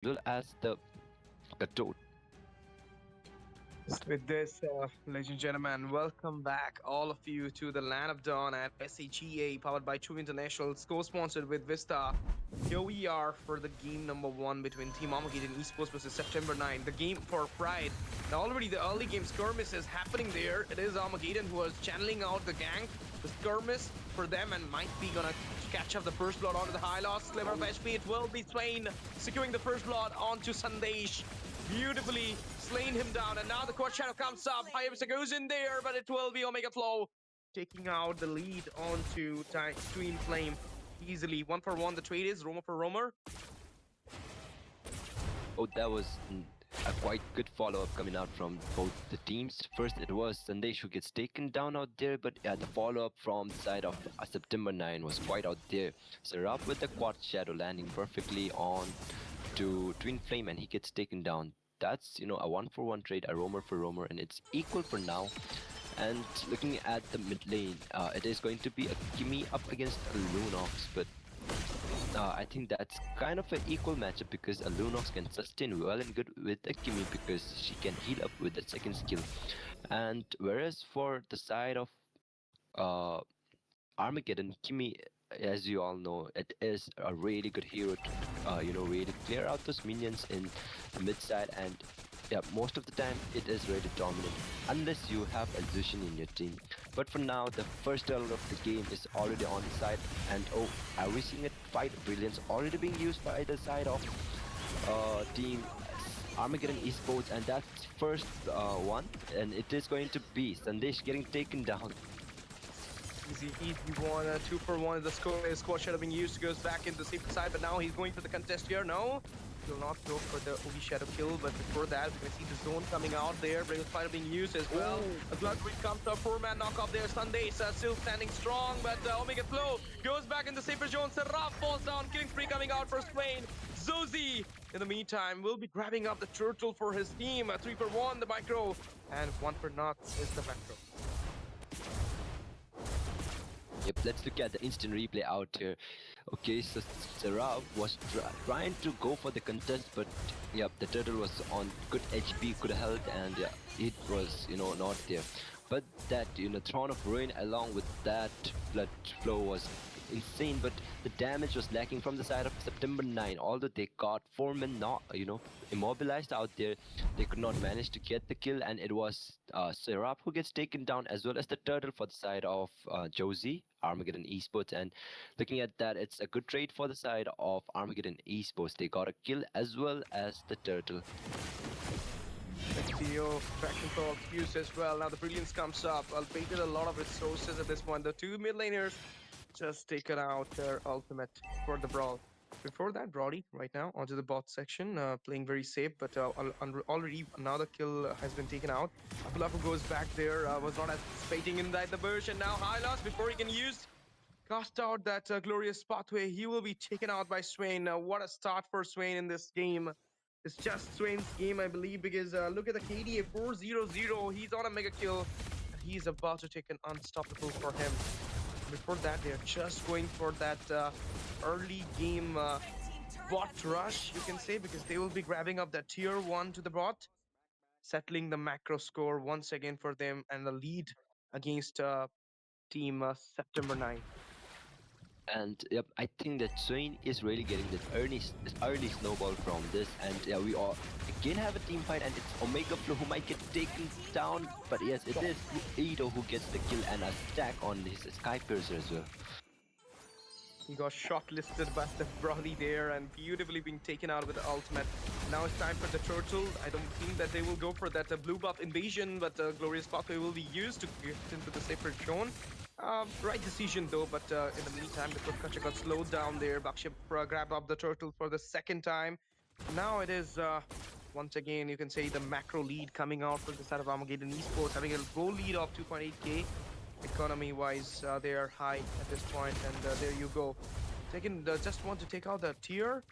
well as the toad. With this, ladies and gentlemen, welcome back, all of you, to the Land of Dawn at SAGA, powered by True Internationals, co-sponsored with Vista. Here we are for the game number one between Team Armageddon eSports versus September 9, the game for Pride. Now, already the early game skirmish is happening there. It is Armageddon who is channeling out the gang. The skirmish for them and might be gonna catch up the first blood onto the high loss. Sliver of HP, it will be Swain securing the first blood onto Sandesh. Beautifully slain him down, and now the quad shadow comes up. Hayabusa goes in there, but it will be Omega Flow taking out the lead onto Twin Flame easily. 1-for-1 the trade is Roamer for Roamer. Oh, that was a quite good follow-up coming out from both the teams. First, it was Sandesh who gets taken down out there, but yeah, the follow-up from the side of September 9 was quite out there. Seraph with the quad shadow landing perfectly on to Twin Flame, and he gets taken down. That's, a 1-for-1 trade, a roamer for roamer, and it's equal for now. And looking at the mid lane, it is going to be a Gimme up against a Lunox, but I think that's kind of an equal matchup because a Lunox can sustain well and good with a Gimme because she can heal up with the second skill. And whereas for the side of uh, Armageddon, Kimi, as you all know, it is a really good hero to, really clear out those minions in the mid side, and yeah, most of the time it is really dominant, unless you have a Zushin in your team. But for now, the first turtle of the game is already on the side, and oh, are we seeing a fight brilliance already being used by the side of team Armageddon eSports, and that's first one, and it is going to be Sandesh getting taken down. Easy 1, 2-for-1 the score is squad shadow being used, goes back into the safer side, but now he's going for the contest here. No, he will not go for the OB shadow kill, but before that we can see the zone coming out there. Brave Spider being used as well. A blood creep comes up, 4-man knockoff there. Sunday still standing strong, but Omega Flow goes back in the safer zone. Seraph falls down, killing spree coming out for Swain. Zozi in the meantime will be grabbing up the turtle for his team. 3-for-1 the micro, and 1-for-0 is the macro. Yep, let's look at the instant replay out here. Okay, so Seraph was trying to go for the contest, but yep, the turtle was on good HP, good health, and yeah, it was, not there. But that, Throne of Ruin along with that blood flow was insane, but the damage was lacking from the side of September 9. Although they got 4 men not, immobilized out there, they could not manage to get the kill, and it was Seraph who gets taken down, as well as the turtle for the side of Josie, Armageddon eSports. And looking at that, it's a good trade for the side of Armageddon eSports. They got a kill as well as the turtle. CEO traction for excuse as well. Now the brilliance comes up. Albaited a lot of resources at this point. The two mid laners just taken out their ultimate for the brawl. Before that, Brody right now onto the bot section, playing very safe, but already another kill has been taken out. Abulafu goes back there, was not anticipating inside the bush, and now high loss before he can use cast out that glorious pathway. He will be taken out by Swain. What a start for Swain in this game. It's just Swain's game, I believe, because look at the KDA 4-0-0. He's on a mega kill, and he's about to take an unstoppable for him. Before that, they're just going for that early game bot rush, you can say, because they will be grabbing up that tier 1 to the bot, settling the macro score once again for them, and the lead against team September 9. And yep, I think that Swain is really getting this early snowball from this, and yeah, we all again have a team fight, and it's Omega Flow who might get taken down, but yes, it is Edo who gets the kill and a stack on his Sky Piercer as well. He got shortlisted by the Brody there and beautifully being taken out with the ultimate. Now it's time for the turtle. I don't think that they will go for that blue buff invasion, but Glorious Pathway will be used to get into the safer zone. Right decision though, but in the meantime, the Kutkacha got slowed down there. Bakship grabbed up the turtle for the second time. Now it is once again, you can say the macro lead coming out from the side of Armageddon eSports, having a goal lead of 2.8k. Economy wise, they are high at this point, and there you go. Just want to take out the tier,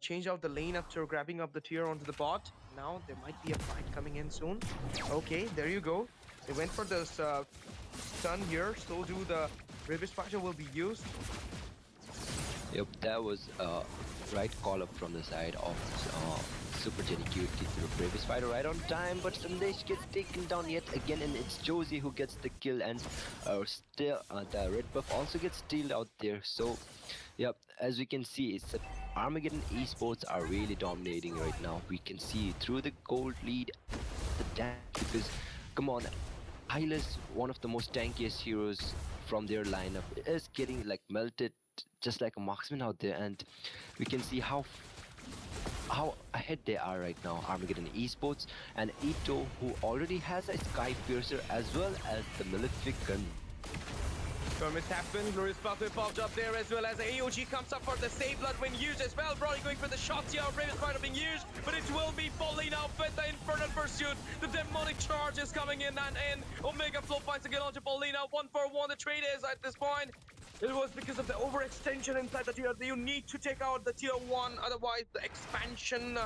change out the lane after grabbing up the tier onto the bot. Now there might be a fight coming in soon. Okay, there you go. They went for this stun here. So do the Ravish Fighter will be used. Yep, that was right call up from the side of Super Jenny Cutie through previous fighter right on time, but Sandesh gets taken down yet again, and it's Josie who gets the kill, and still the red buff also gets stealed out there. So, yep, as we can see, it's that Armageddon esports are really dominating right now. We can see through the gold lead, the damage because, come on, Hylas, one of the most tankiest heroes from their lineup, is getting like melted just like a marksman out there, and we can see how ahead they are right now. Armageddon esports and Ito, who already has a sky piercer as well as the malefic gun. Skirmish happened, glorious pathway popped up there as well as AOG comes up for the save blood when used as well. Brody going for the shots here, Bravest Fighter being used, but it will be falling out with the Infernal Pursuit. The demonic charge is coming in, and Omega Flow finds a kill onto Paulina. 1-for-1 the trade is at this point. It was because of the overextension inside the tier. You need to take out the tier 1, otherwise the expansion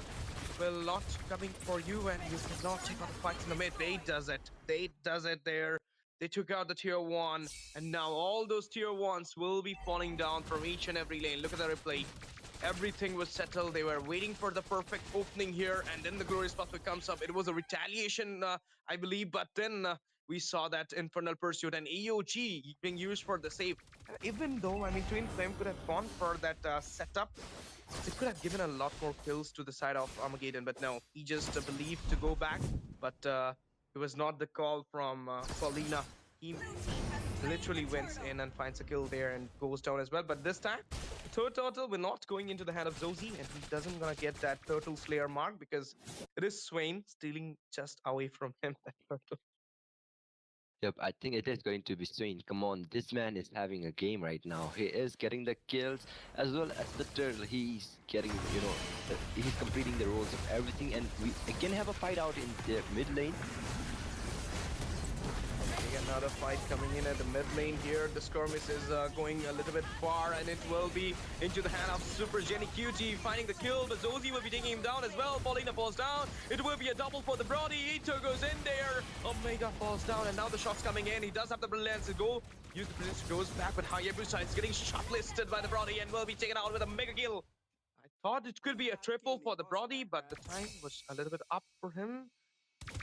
will not coming for you, and you cannot take out the fights in the mid. They does it. They does it there. They took out the tier 1, and now all those tier 1s will be falling down from each and every lane. Look at the replay. Everything was settled. They were waiting for the perfect opening here, and then the glorious pathway comes up. It was a retaliation, I believe, but then we saw that Infernal Pursuit and EOG being used for the save. Even though, I mean, Twin Flame could have gone for that setup, they could have given a lot more kills to the side of Armageddon, but no, he just believed to go back, but it was not the call from Paulina. He literally went in and finds a kill there and goes down as well, but this time, the third turtle will not going into the hand of Zosie, and he doesn't gonna get that turtle slayer mark because it is Swain stealing just away from him that turtle. Yep, I think it is going to be Swain. Come on, this man is having a game right now. He is getting the kills as well as the turtle. He's getting, he's completing the roles of everything. And we again have a fight out in the mid lane. Another fight coming in at the mid lane here. The skirmish is going a little bit far, and it will be into the hand of Super Jenny Cutie finding the kill, but Zosie will be taking him down as well. Paulina falls down. It will be a double for the Brody. Ito goes in there. Omega falls down, and now the shots coming in. He does have the brilliance to go. Use the brilliance, goes back, but Hayabusa is getting shot-listed by the Brody and will be taken out with a mega kill. I thought it could be a triple for the Brody, but the time was a little bit up for him.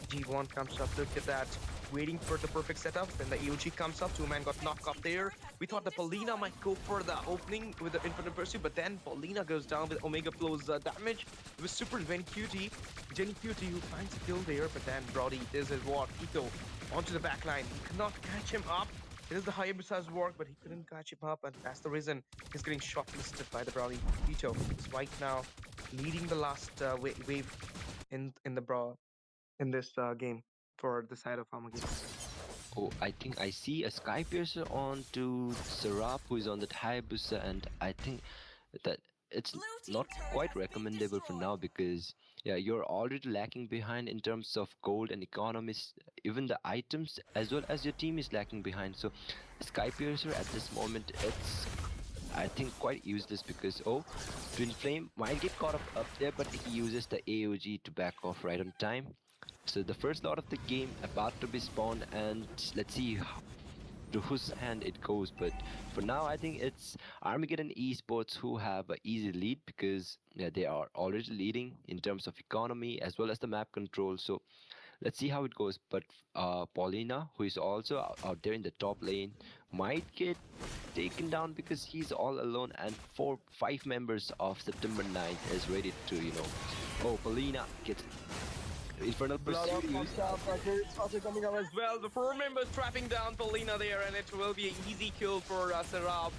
G1 comes up, look at that, waiting for the perfect setup. When the EOG comes up, 2-man got knocked up there. We thought that Paulina might go for the opening with the Infinite Pursuit, but then Paulina goes down with Omega Flow's damage. It was Super Jenny Cutie who finds a kill there, but then Brody, this is what, Ito onto the back line. He could not catch him up. It is the Hayabusa's work, but he couldn't catch him up, and that's the reason he's getting shot-listed by the Brody. Ito is right now leading the last wave in this game for the side of Armageddon. Oh, I think I see a Sky Piercer on to Seraph, who is on the Hayabusa, and I think that it's not quite recommendable for now because yeah, you're already lacking behind in terms of gold and economies, even the items as well as your team is lacking behind. So Sky Piercer at this moment, it's I think quite useless because Twin Flame might get caught up there, but he uses the AOG to back off right on time. So the first lot of the game about to be spawned, and let's see to whose hand it goes. But for now, I think it's Armageddon esports who have an easy lead because yeah, they are already leading in terms of economy as well as the map control. So let's see how it goes. But Paulina, who is also out there in the top lane, might get taken down because he's all alone, and 5 members of September 9th is ready to, Paulina gets Infernal Pursuit used. Coming up as well. The 4 members trapping down Paulina there, and it will be an easy kill for Seraph.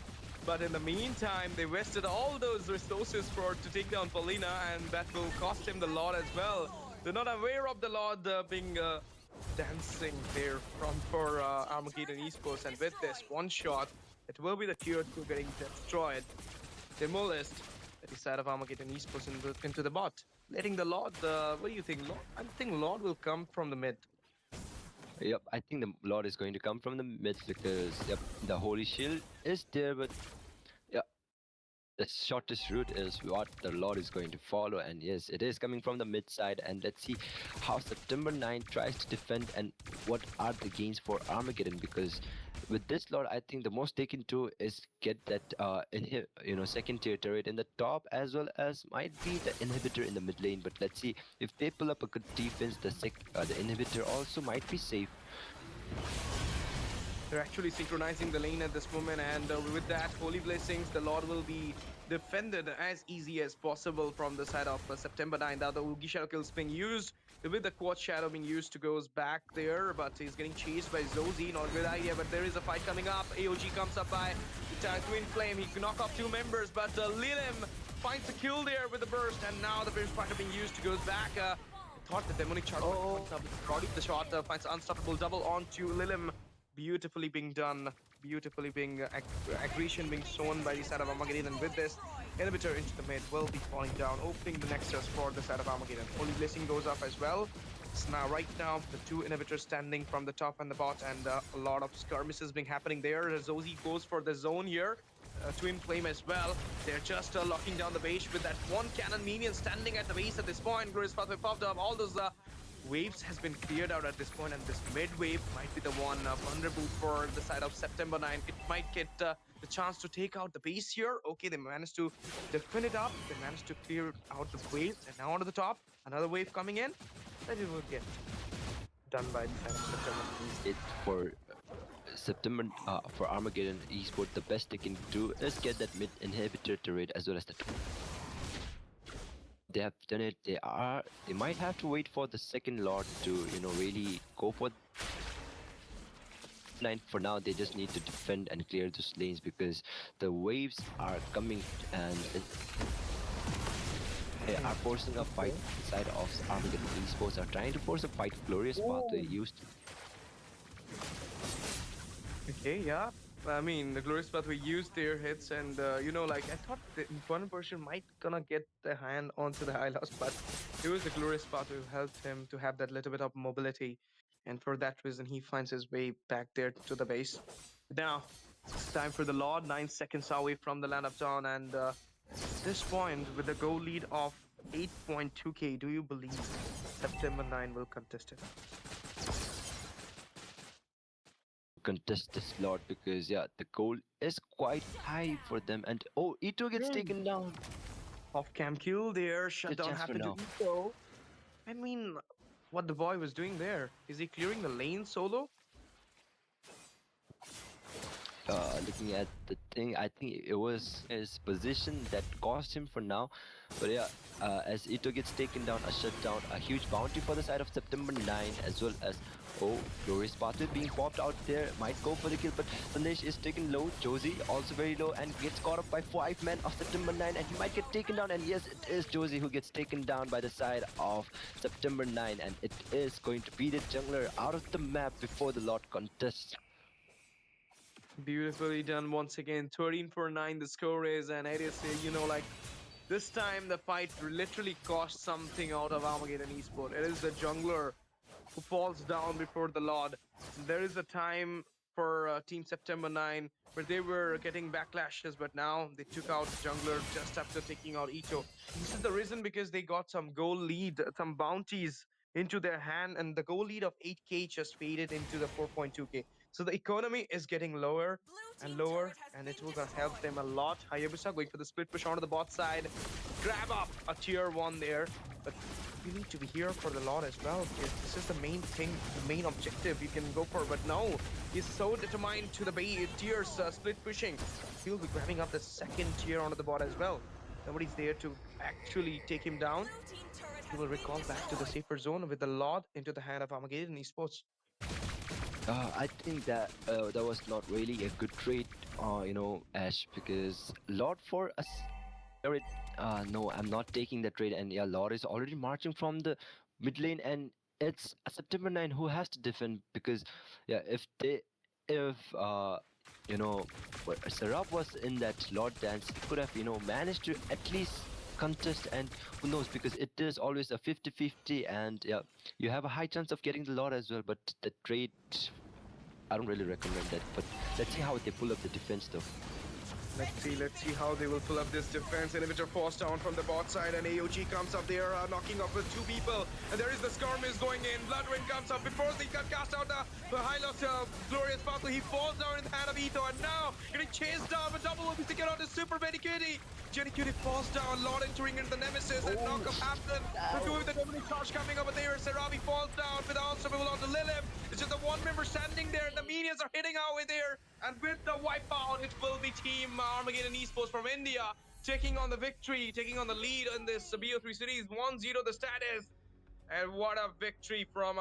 But in the meantime, they wasted all those resources to take down Paulina, and that will cost him the Lord as well. They're not aware of the Lord being dancing there for Armageddon esports, and with this one shot, it will be the tier 2 getting destroyed, demolished at the side of Armageddon esports into the bot. Letting the Lord, what do you think, Lord? I think Lord will come from the mid. Yep, I think the Lord is going to come from the mid because the Holy Shield is there, but the shortest route is what the Lord is going to follow, and yes, it is coming from the mid side. And let's see how September 9 tries to defend and what are the gains for Armageddon, because with this lot, I think the most they can do is get that second tier turret in the top, as well as might be the inhibitor in the mid lane. But let's see if they pull up a good defense. The inhibitor also might be safe. They're actually synchronizing the lane at this moment, and with that, Holy Blessings, the Lord will be defended as easy as possible from the side of September 9. The other Ugi Shadow kills being used, with the Quad Shadow being used to goes back there, but he's getting chased by Zozi. Not a good idea, but there is a fight coming up. AOG comes up by the Twin Flame. He can knock off 2 members, but Lilim finds a kill there with the burst, and now the British Fighter being used to goes back. I thought the Demonic Charge would point up. Roddy the shot finds unstoppable double onto Lilim. Beautifully being done, beautifully being aggression being shown by the side of Armageddon, and with this inhibitor into the mid will be falling down, opening the nexus for the side of Armageddon. Holy Blessing goes up as well. So now right now the 2 inhibitors standing from the top and the bot, and a lot of skirmishes being happening there. Zozi goes for the zone here. Twin Flame as well. They're just locking down the base with that 1 cannon minion standing at the base at this point. Glorious Pathway popped up. All those waves has been cleared out at this point, and this mid wave might be the one vulnerable for the side of September 9. It might get the chance to take out the base here. Okay, they managed to defend it up. They managed to clear out the wave, and now onto the top, another wave coming in. Then it will get done by the side of September 9. It for Armageddon eSport, the best they can do is get that mid inhibitor turret as well as the. They have done it. They might have to wait for the second lord to really go for 9. For now they just need to defend and clear those lanes, because the waves are coming, and they are forcing a fight inside of Armageddon eSports. Are trying to force a fight. Glorious Pathway used. Okay, yeah. I mean, the Glorious Pathway used their hits, and like I thought the one person might gonna get the hand onto the Hylos, but it was the Glorious Pathway who helped him to have that little bit of mobility, and for that reason, he finds his way back there to the base. Now, it's time for the Lord. 9 seconds away from the Land of Dawn, and at this point, with the goal lead of 8.2k, do you believe September 9 will contest it? Contest this lot, because the goal is quite high for them, and Ito gets taken down. Off cam kill there, shutdown happened to Ito. I mean, what the boy was doing there? Is he clearing the lane solo? Looking at the thing, I think it was his position that cost him for now. But as Ito gets taken down, a shutdown, a huge bounty for the side of September 9, as well as Glorious Pathway being popped out there, might go for the kill, but Sandesh is taken low. Josie also very low and gets caught up by 5 men of September 9, and he might get taken down. And yes, it is Josie who gets taken down by the side of September 9, and it is going to be the jungler out of the map before the lot contest. Beautifully done once again. 13 for 9 the score is, and it is, like this time the fight literally cost something out of Armageddon eSport. It is the jungler who falls down before the Lord. There is a time for Team September 9 where they were getting backlashes, but now they took out the jungler just after taking out Ito. This is the reason, because they got some goal lead, some bounties into their hand, and the goal lead of 8k just faded into the 4.2k. So the economy is getting lower and lower, and it will help them a lot. Hayabusa going for the split push onto the bot side, grab up a tier 1 there, but you need to be here for the Lord as well, because this is the main thing, the main objective you can go for. But no, he's so determined to the tiers split pushing. He'll be grabbing up the second tier onto the bot as well. Nobody's there to actually take him down. He will recall back to the safer zone with the Lord into the hand of Armageddon eSports. I think that that was not really a good trade, Ash, because Lord for a turret. No, I'm not taking the trade, and Lord is already marching from the mid lane, and it's September 9 who has to defend, because if Sarab was in that Lord dance, he could have managed to at least contest, and who knows, because it is always a 50-50, and you have a high chance of getting the Lord as well. But the trade, I don't really recommend that, but let's see how they pull up the defense though. Let's see how they will pull up this defense. Inhibitor falls down from the bot side, and AOG comes up there, knocking up with 2 people. And there is the skirmish going in. Bloodwind comes up before they can cast out the Hylos Glorious Sparkle. He falls down in the hand of Ito, and now getting chased down, but double will be taken out to Super Benny Cutie. Jenny Cutie falls down, Lord entering into the Nemesis, and knockup happens. The two with the Dominic charge coming over there. Serabi falls down with also move on to Lilith. It's just the one member standing there, and the minions are hitting out with there. And with the wipeout, it will be Team Armageddon eSports from India taking on the victory, taking on the lead in this BO3 series. 1-0 the status. And what a victory from